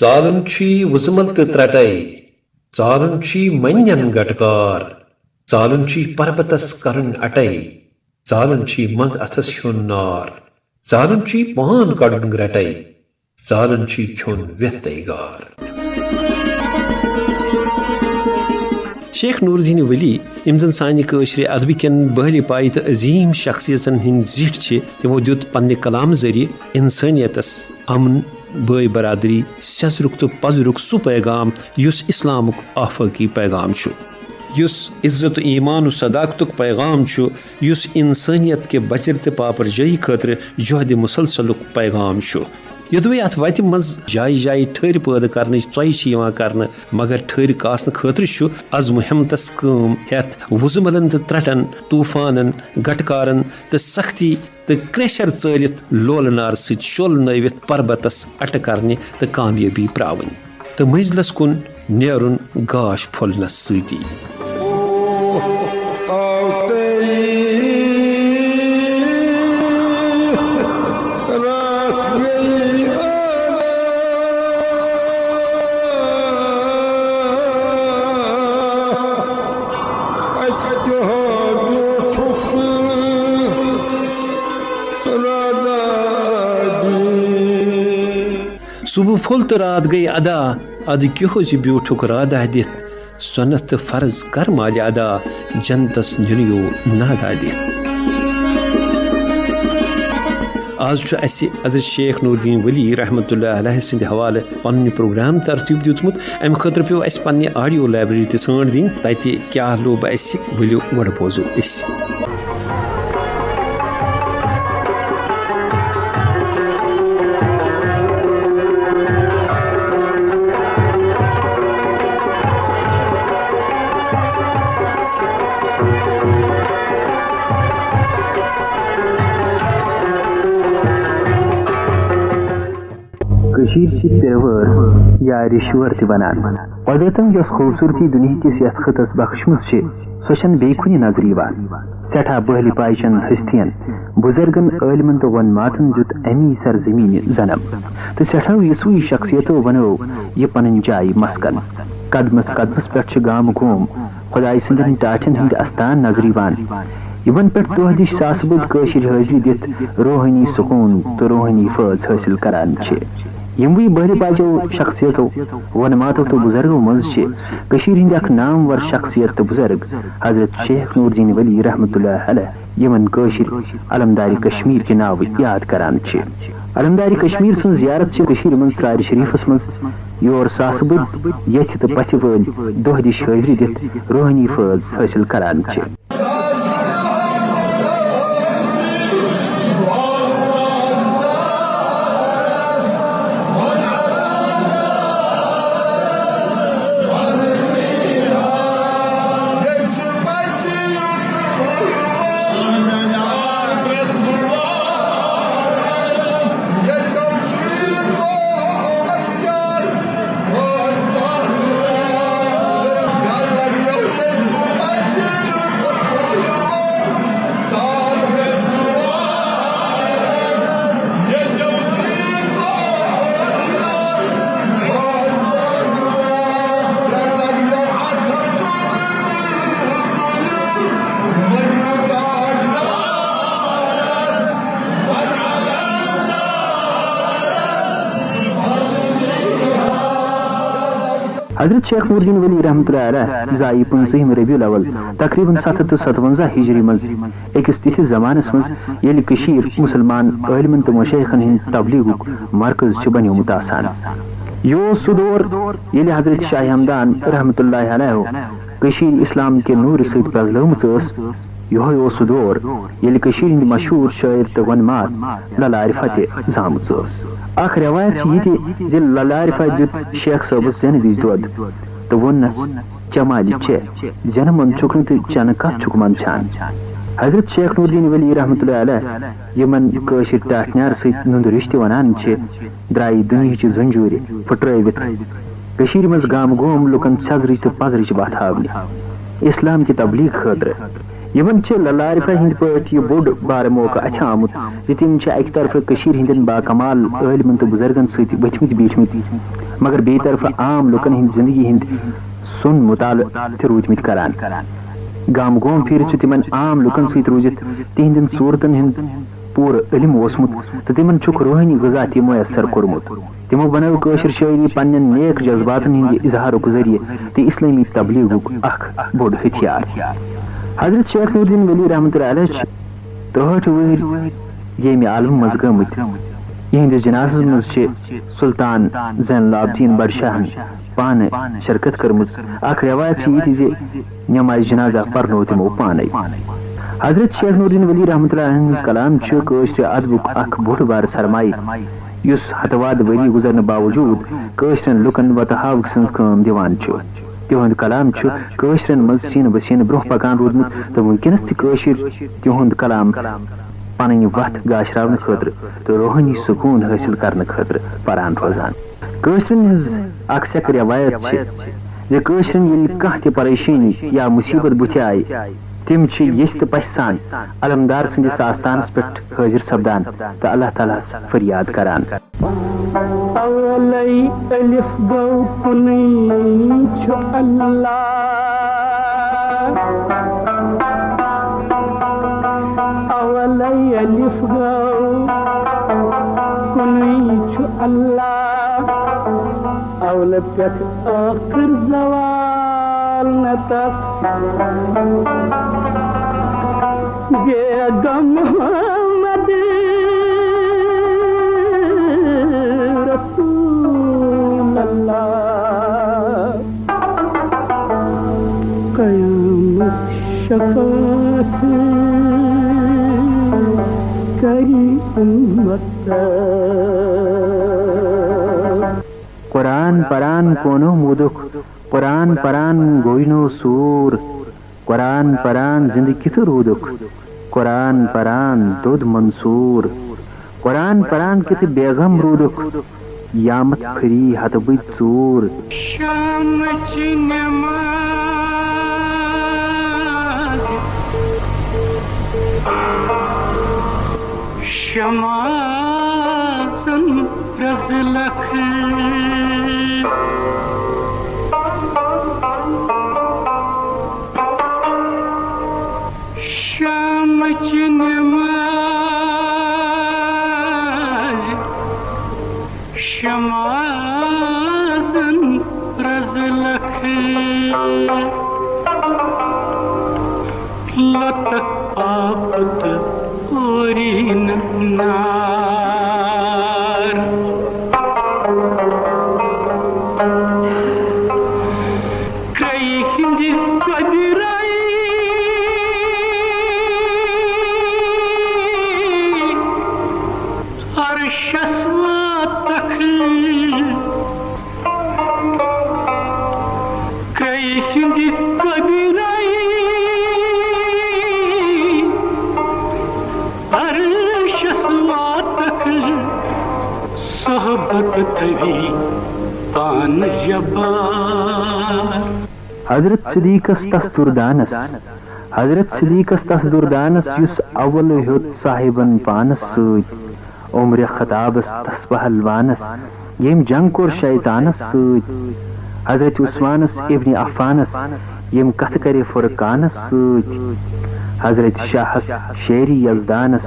ژالن چھی وزمل تہ ترٹائی ژالن چھی منین گٹکار ژالن چھی پربتس کرن اٹائی ژالن چھی منز اتھس ہیون نار ژالن چھی پان کڑن گرٹائی ژالن چھی کھیون ویہتے گار. شیخ نور الدین ولی یم زن سانہ کٲشرِ ادبہ کٮ۪ن بہلہِ پایہِ تہٕ عظیٖم شخصیتن ہٕنٛدۍ زِٹھۍ چھِ تِمو دیُت پننہِ کلام ذٔریعہٕ انسٲنیتس امن بٲے برادری سیٚزرُک تہٕ پزرُک سُہ پیغام یُس اسلامُک آفٲقی پیغام چھُ یُس عزت و ایمان و صداقتُک پیغام چھُ یُس انسٲنیت کہِ بچر تہٕ پاپر جٲیی خٲطرٕ جوہدِ مسلسلُک پیغام چھُ. یوٚدوے اتھ وتہِ منٛز جایہِ جایہِ ٹھٔرۍ پٲدٕ کرنٕچ ژۄیہِ چھِ یِوان کرنہٕ مگر ٹھٔرۍ کاسنہٕ خٲطرٕ چھُ عزمِ ہمتس کٲم ہٮ۪تھ وُزملن تہٕ ترٹن طوٗفانن گٹکارن تہٕ سختی تہٕ کرٛیشر ژٲلِتھ لولہٕ نارٕ سۭتۍ شۄل نٲوِتھ پربتس اٹہٕ کرنہِ تہٕ کامیٲبی پراوٕنۍ تہٕ منزلس کُن نیرُن گاش پھۄلنس سۭتی. صبح پھول تو رات گئی ادا اد کیو زِ بیوٹھُک رادہ دِتھ سۄنت تہٕ فرض کر مالہِ ادا جنتس نِنیو نادا دِتھ. آز چھُ اسہِ حضرت شیخ نور الدین ولی رحمۃ اللہ علیہ سٕنٛدِ حوالہٕ پنُن پروگرام ترتیٖب دیُتمُت. امہِ خٲطرٕ پیوٚو اسہِ پننہِ آڈیو لایبرری تہِ ژھانٛڈ دِنۍ تتہِ کیٛاہ لوٚب اسہِ ؤلِو گۄڈٕ بوزو أسۍ. ترور یا رشور تہ ونان قدرتن یس خوبصورتی دنیا کس یتھ خطس بخشمز سو چھن بیٚیہِ کُنہِ نظر یوان. سٹھاہ بہلہِ پایچن ہستین بزرگن عالمن تو ونماتن دیُت امی سرزمین زنم تہٕ سٹھاہ یسوٕے شخصیتو بنو یہ پنن جاے مسکن. قدمس قدمس پٮ۪ٹھ چھِ گامہٕ گوم خداے سٕنٛدٮ۪ن ٹاٹھٮ۪ن ہٕنٛدۍ استان نظر یوان یمن پٮ۪ٹھ دۄہ دِش ساسہٕ بٔدۍ کٲشِر حٲضری دِتھ روحٲنی سکوٗن تہٕ روحٲنی فٲض حٲصِل کران چھِ. یموٕے بہلہِ پاچو شخصیتو ونماتو تو بزرگو منٛز چھِ کٔشیٖرِ ہٕنٛدۍ اکھ نامور شخصیت تہٕ بزرگ حضرت شیخ نور الدین ولی رحمۃ اللہ علیہ یمن کٲشِر علمدارِ کشمیٖر کہِ ناوٕ یاد کران چھِ. علمدارِ کشمیٖر سٕنٛز زیارت چھِ کٔشیٖرِ منٛز ژرارِ شریٖفس منٛز یور ساسہٕ بٔدۍ ییٚتھِ تہٕ پژھِ وٲلۍ دۄہ دِش حٲضری دِتھ روحٲنی فٲض حٲصِل کران چھِ. حضرت شیخ نور الدین ولی رحمۃ اللہ علیہ زائی 15 ربیع الاول تقریباً 757 ہجری مز اکس تتھس زمانس مز ییٚلہِ کٔشیٖر مُسلمان عٲلمن تہٕ مشایخن ہٕنٛدۍ تبلیغُک مرکز چھُ بنیومُت آسان. یہ اوس سُہ دور ییٚلہِ حضرت شاہ ہمدان رحمۃ اللہ علیہ کٔشیٖر اسلام کہِ نوٗرِ سۭتۍ پرٛزلٲومٕژ ٲس. یہوے اوس سُہ دور ییٚلہِ کٔشیٖرِ ہٕنٛدۍ مشہوٗر شٲعر تہٕ ونمات للارِ فتح زامٕژ ٲس. اکھ روایت چھِ یہِ تہِ زِ للارِ فتح دیُت شیخ صٲبس زینہٕ وِزِ دۄد تہٕ ووٚننس ژےٚ مالہِ چھےٚ زینہٕ منٛد چھُکھ نہٕ تہٕ چنہٕ کتھ چھُکھ منٛدچھان. حضرت شیخ نور الدین ولی رحمۃ اللہ علیہ یمن کٲشِر ٹاٹھنیار سۭتۍ نُندٕ رِشتہٕ ونان چھِ درٛایہِ دُنہِچہِ زنجوٗرِ پھٕٹرٲوِتھ کٔشیٖرِ منٛز گامہٕ گوم لُکن سیٚزرٕچ تہٕ پزرٕچ وتھ ہاونہِ اسلام کہِ تبلیغ خٲطرٕ. یمن چھِ للارِ فتح ہٕنٛدۍ پٲٹھۍ یہِ بوٚڑ بارٕ موقعہٕ اتھِ آمُت زِ تِم چھِ اکہِ طرفہٕ کٔشیٖرِ ہٕنٛدٮ۪ن باکمال عٲلمن تہٕ بُزرگن سۭتۍ ؤتھمٕتۍ بیٖٹھمٕتۍ مگر بے طرف عام لکن ہند زندگی ہند سن مطالعہ تہ روٗدۍمٕتۍ کران گام گوم پھیرِتھ تمن عام لکن ست روزت تہندین صورتن ہند پور علم اوسمت تو تمن چھُکھ روحانی غذا تہ میسر کورمت تمو بنٲو کٲشر شاعری پننٮ۪ن نیک جذباتن ہندِ اظہارُک ذریعہ تہٕ اسلٲمی تبلیغُک اکھ بوٚڑ ہتھیار حضرت شیخ نور الدین ولی رحمۃ اللہ علیہ چھِ 63 وٕہٕرۍ ییٚمہِ عالمہٕ منٛز گٔمٕتۍ یہندس جنازس منٛز چھِ سلطان زین العابدین بادشاہن پانہٕ شرکت کٔرمٕژ اکھ روایت چھِ یِتہِ زِ نماز جنازہ پرنوو تِمو پانے حضرت شیخ نور الدین ولی رحمۃ اللہ علیہ ہُنٛد کلام چھُ کٲشرِ ادبُک اکھ بوٚڑ بارٕ سرمایہ یُس ہتہٕ ؤری گُزرنہٕ باوجوٗد کٲشرٮ۪ن لُکن وتہٕ ہاوٕک سٕنٛز کٲم دِوان چھُ تِہُنٛد کلام چھُ کٲشرٮ۪ن منٛز سیٖنہٕ بہ سیٖنہٕ برونٛہہ پکان روٗدمُت تہٕ وٕنکیٚنس تہِ کٲشِر تِہُنٛد کلام پنٕنۍ وتھ گاشراونہٕ خٲطرٕ تہٕ روحٲنی سکوٗن حٲصِل کرنہٕ خٲطرٕ پران روزان کٲشرٮ۪ن ہٕنٛز اکھ سیٚکھ روایت چھِ زِ کٲشرٮ۪ن ییٚلہِ کانٛہہ تہِ پریشٲنی یا مُصیبت بُتھِ آیہِ تِم چھِ یژھِ تہٕ پژھِ سان علمدار سٕنٛدِس آستانس پٮ۪ٹھ حٲضِر سپدان تہٕ اللہ تعالیٰ ہس فریاد کران محمد رسول اللہ قیامت شفاعت کری امت قرآن پران کونو مودک قرآن پران گوینو سور قرآن پران زند کت رودک قرآن پران دود منصور قرآن پران کت بیغم رودک یامت پھری ہت بی ژور شام چی نماز شمازن رزلخ شام چی نماز شمازن رزلخ لطک آفت اورین نار کئی ہندی قدرائی عرشس واتخ کئی ہندی قدرائی عرشس واتخ صحبت تھوی پان جبار حضرت صدیقس تس دردانس حضرت صدیقس تس دردانس یس اول ہیوت صاحبن پانس سۭتۍ عمر خطابس تس پہلوانس یم جنگ کور شیطانس سۭتۍ حضرت عثمانس ابن عفانس یم کتھ کرے فرقانس سۭتۍ حضرت شاہس شیری یزدانس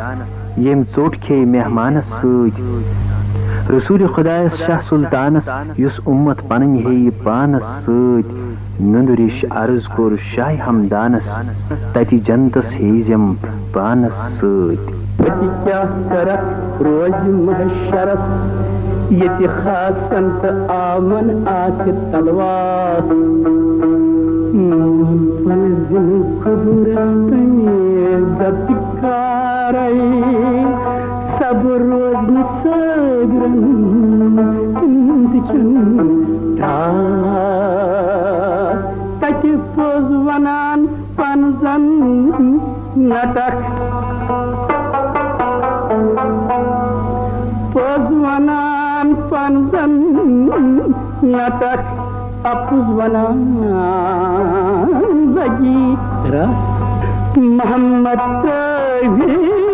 یم ژوٚٹ کھیٚیہِ مہمانس سۭتۍ رسول خدایس شاہ سلطانس یس امت پنٕنۍ ہیٚیہِ پانس سۭتۍ نندرش عرض کور شاہ ہمدانس تتہِ جنتس ہیزم پانس سۭتۍ کیا کرت روز محشرس یتی خاصن تہ آمن آسہِ تلواس پنزن قدرت عزت کارے صبر روز صبرن اندچن تتہِ پوٚز ونان پنزن نٹک پوٚز ونان پنزن نٹک اپُز ونان زگی محمد طاہر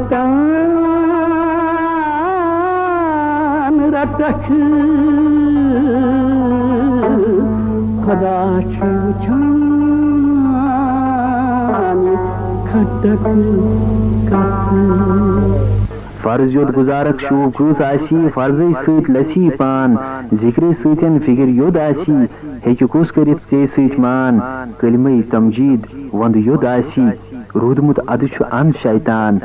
رٹان رٹکھ خدا چھ وچھان کھٹک کس فرض یوت گزارک شوب کۭژ آسی فرضی سۭتۍ لسی پان ذکر سۭتٮ۪ن فکر یوٚد آسی ہیٚکہِ کُس کٔرِتھ ژےٚ سۭتۍ مان کلمے تمجیٖد وند یوٚد آسی روٗدمُت ادٕ چھُ ان شیطان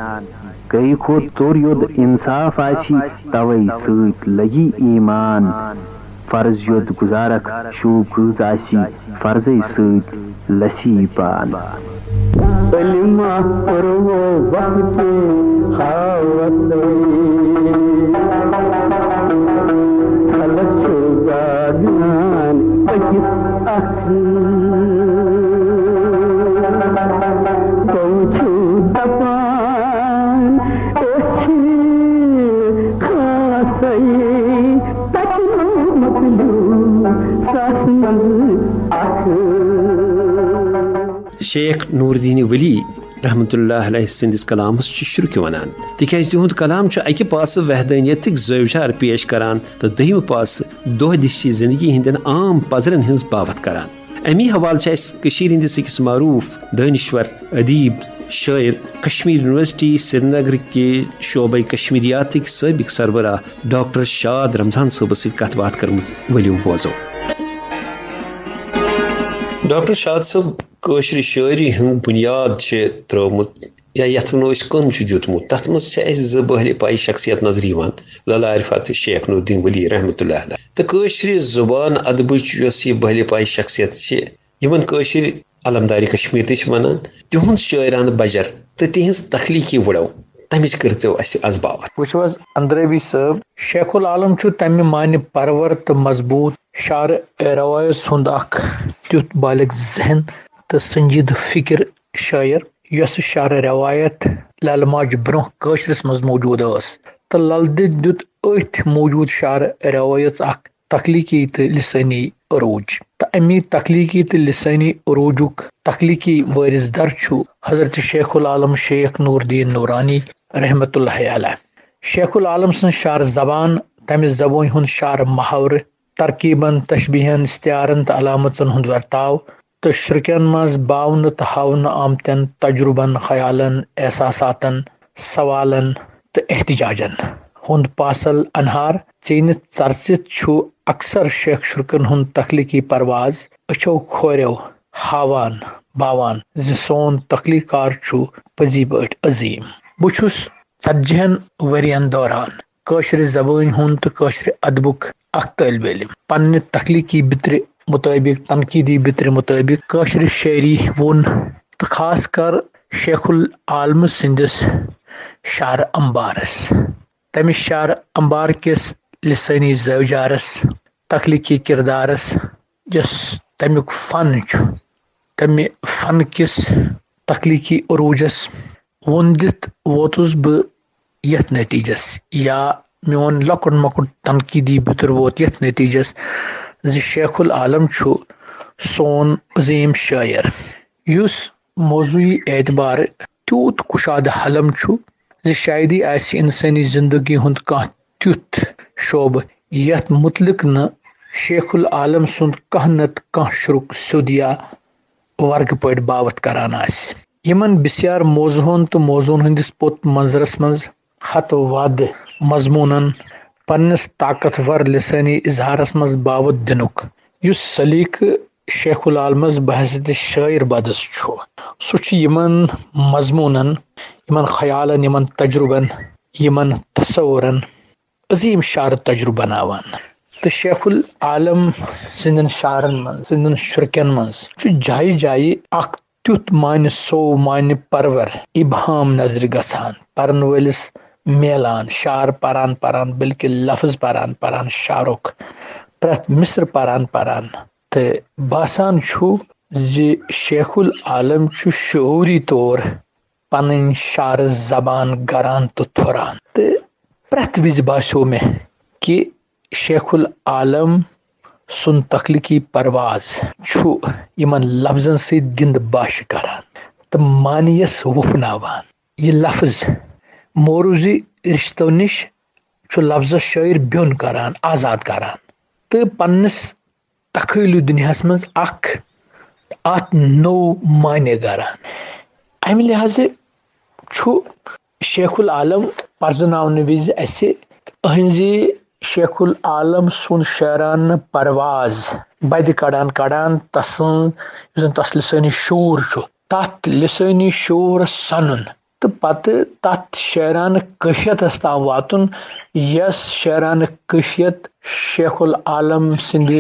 کئی کھوت ژوٚر یوٚد انصاف آسی توے سۭتۍ لگی ایمان فرض یوٚد گزارک شوب کۭژ آسی فرضی سۭتۍ لسی پان کلمہ پرو وقت حاوت خلق گادان اکس اکھ کوچو دپان اچھی خاصی تکنو مطلو ساسمن اکھ شیخ نور الدین ولی رحمۃ اللہ علیہ سندس کلامس شرک ونان تکیاز تہد کلام اکہ پاس وحدانیتک زوجار پیش کران تو دہم پاس دہ دشی زندگی ہندین عام پزرن ہز بابت کران امی حوالہ ہندس اکس معروف دانشور ادیب شاعر کشمیر یونیورسٹی سری نگر کے شعبہ کشمیریاتک سابق سربراہ ڈاکٹر شاد رمضان صاحب ست کت بات کرمز ولیو بوزو ڈاکٹر شاد صاحب کٲشرِ شاعری ہُنٛد بُنیاد چھِ ترٛوومُت یا یتھ ونو أسۍ کٕن چھُ دیُتمُت تتھ منٛز چھِ اَسہِ زٕ بہلہِ پایہِ شخصیت نظر یِوان لالا عرفات تہٕ شیخ نور الدین ولی رحمۃ اللہ علیہ تہٕ کٲشرِ زبان ادبٕچ یۄس یہِ بہلہِ پایہِ شخصیت چھِ یِمن کٲشِر علمدارِ کشمیٖر تہِ چھِ ونان تِہُنٛد شٲعرانہٕ بجر تہٕ تِہنٛز تخلیٖقی وڑو تمِچ کٔرتو اَسہِ از باوت وٕچھو حظ اندرٲبی صٲب شیخ العالم چھُ تمہِ معنی پرور تہٕ مضبوٗط شعر روایت ہُنٛد اکھ تیُتھ بالغ ذہن تہٕ سنجیدٕ فکر شاعر یۄس شعر روایت لل ماجہِ برونٛہہ کٲشرس منٛز موجوٗد ٲس تہٕ لل دید دیُت أتھۍ موجوٗد شعر روایت اکھ تخلیٖقی تہٕ لسٲنی عروج تہٕ امی تخلیٖقی تہٕ لسٲنی عروجُک تخلیٖقی وٲرث در چھُ حضرت شیخ العالم شیخ نور الدین نورانی رحمۃ اللہ علیہ شیخ العالم سٕنٛز شعر زبان تمہِ زبٲنۍ ہُنٛد شعر محاورٕ ترکیبن تشبیہن استعارن تہٕ علامژن ہُنٛد ورتاو تہٕ شرکن منٛز باونہٕ تہٕ ہاونہٕ آمتٮ۪ن تجربن خیالن احساساتن سوالن تہٕ احتجاجن ہُنٛد پاسل انہار ژیٖنِتھ ژرژِتھ چھُ اکثر شیخ شرکن ہُنٛد تخلیٖقی پرواز أچھو کھوریو ہاوان باوان زِ سون تخلیٖق چھُ پٔزی پٲٹھۍ عظیٖم بہٕ چھُس 40 ؤرین دوران کٲشرِ زبٲنۍ ہُنٛد تہٕ کٲشرِ ادبُک اکھ طٲلبہِ علم پننہِ تخلیٖقی بِترِ مطٲبق تنقیٖدی بِترِ مطٲبق کٲشرِ شاعری ووٚن تہٕ خاص کر شیخ العالمہٕ سٕنٛدِس شعر امبارس تمہِ شعر امبار کِس لسٲنی زٲوجارس تخلیٖقی کردارس یۄس تمیُک فن چھُ تمہِ فن کِس تخلیٖقی عروجس ووٚن دِتھ ووتُس بہٕ یتھ نتیٖجس یا میون لۄکُٹ مۄکُٹ تنقیٖدی بِتُر ووت یتھ نتیٖجس زِ شیخ العالم چھُ سون عظیٖم شٲعر یُس موضوعی اعتبار تیوٗت کُشادٕ حلم چھُ زِ شایدی آسہِ انسٲنی زندگی ہُنٛد کانٛہہ تیُتھ شعبہٕ یتھ متعلق نہٕ شیخ العالم سُنٛد کانٛہہ نتہٕ کانٛہہ شرُک سیوٚد یا ورگہٕ پٲٹھۍ باوت کران آسہِ یِمن بسیار موضوعن تہٕ موضوعن ہٕنٛدِس پوٚت منظرس منٛز ہتہٕ وادٕ مضموٗنن پننِس طاقتور لسٲنی اظہارس منٛز باوت دِنُک یُس سلیقہٕ شیخ العالمس بحثیت شاعر بدس چھُ سُہ چھُ یِمن مضموٗنن یِمن خیالن یِمن تجربن یِمن تصورن عظیٖم شعر تجربہٕ بناوان تہٕ شیخ العالم سٕنٛدٮ۪ن شعرن منٛز سٕنٛدٮ۪ن شُرکٮ۪ن منٛز چھُ جایہِ جایہِ اکھ تیُتھ معنی سو معنی پرور ابہام نظرِ گژھان پرن وٲلِس میلان شعر پران پران بلکہِ لفظ پران پران شعرُک پرٛٮ۪تھ مصر پران پران تہٕ باسان چھُ زِ شیخ العالم چھُ شعوٗری طور پنٕنۍ شعر زبان گران تہٕ تھوران تہٕ پرٛٮ۪تھ وِزِ باسیو مےٚ کہِ شیخ العالم سُنٛد تخلیٖقی پرواز چھُ یِمن لفظن سۭتۍ گِنٛدٕ باشِ کران تہٕ معنیَس وُپھناوان یہِ لفظ موروزی رشتو نش لفظ شاعر بیون کران آزاد کران تو پنس تخیلی دنیاس مز ات نو معنی کران. امہ لحاظ شیخ العالم پرزناؤن وز اسہ اہنزی شیخ العالم سن شعرانہ پرواز بد کڑان تسن تس لسانی شعور تت لسانی شعور سنن تو پتہ تت شعرانہ کیفیتس تام واتن یس شعرانہ کیفیت شیخ العالم سند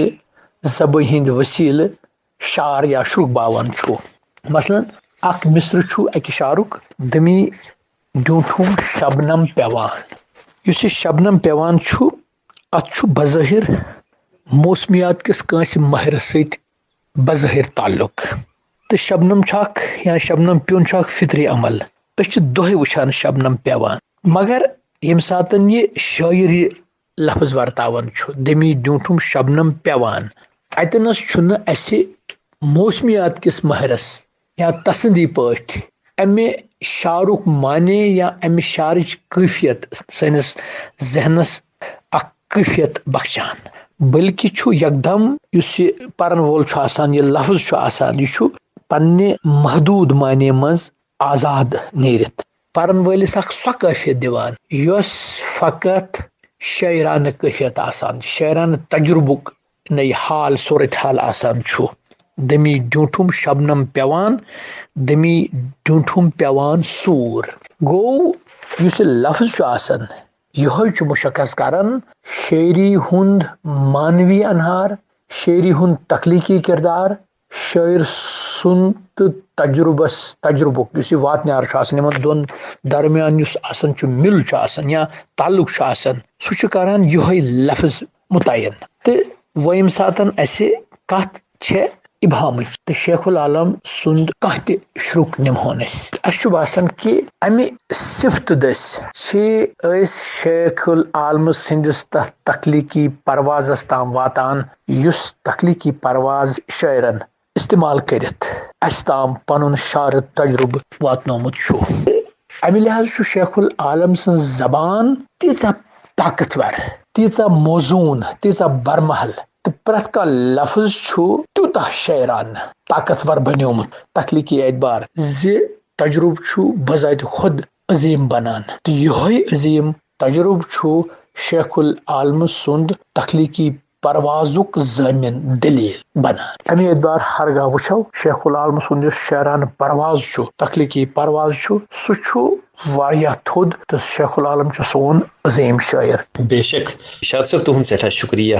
زبان ہند وسیلہ شعر یا شرک باون مثلاً اخ مصر اکہ شعرک دمی ڈونٹھم شبنم پیوان. اس یہ شبنم پیوان ات بظاہر موسمیات کس کنس ماہر ست بظاہر تعلق تو شبنم یا شبنم پیون فطری عمل دہے وچھان شبنم پیوان مگر یم ساتن یہ شاعری لفظ ورتاون دمی ڈونٹھم شبنم پیوان اتنس اسہ موسمیات کس ماہرس یا تسندی پاٹ امہ شعرک معنی یا امہ شعرچ کیفیت سنس ذہنس اخ کیفیت بخشان بلکہ یکدم اس یہ پرن وول یہ لفظ یہ پنہ محدود معنی مز آزاد نیرت پرن ولس اخ سو کیفیت دیوان یس فقط شاعرانہ کیفیت آسان شاعرانہ تجربک نئی حال صورت حال آسان دمی ڈونٹھم شبنم پیوان دمی ڈونٹھم پیوان سور گو اس لفظ آسان یہ مشخص کران شاعری ہند معنوی انہار شاعری ہند تخلیقی کردار شاعر سن تو تجربک اس واتنار دون درمیان مل یا تعلق سہ کران یہ لفظ متعین تو و یم ساتن اسہ کت ابہام تو شیخ العالم سند کھانا شرک نمہون اس باسان کہ امہ صفت دس شیخ العالم سندس تر تخلیقی پروازس تام واتان اس تخلیقی پرواز شاعرن استعمال کرت اس تام پن شعر تجربہ واتنومت امہ لحاظ شیخ العالم سن زبان تیژا طاقتور تیژا موزون تیژا برمحل تو پریت کا لفظ تیوتہ شاعرانہ طاقتور بنیومت تخلیقی اعتبار تجربہ بذات خود عظیم بنان تو یہ عظیم تجربہ شیخ العالم سند تخلیقی پروازک ضامن دلیل بنان. امہ اعتبار ہرگاہ وچھو شیخ العالم سند شاعرانہ پرواز تخلیقی پرواز سہ واریاہ تھود تو شیخ العالم سون عظیم شاعر. بے شک شاد صاحب تہند سٹھا شکریہ.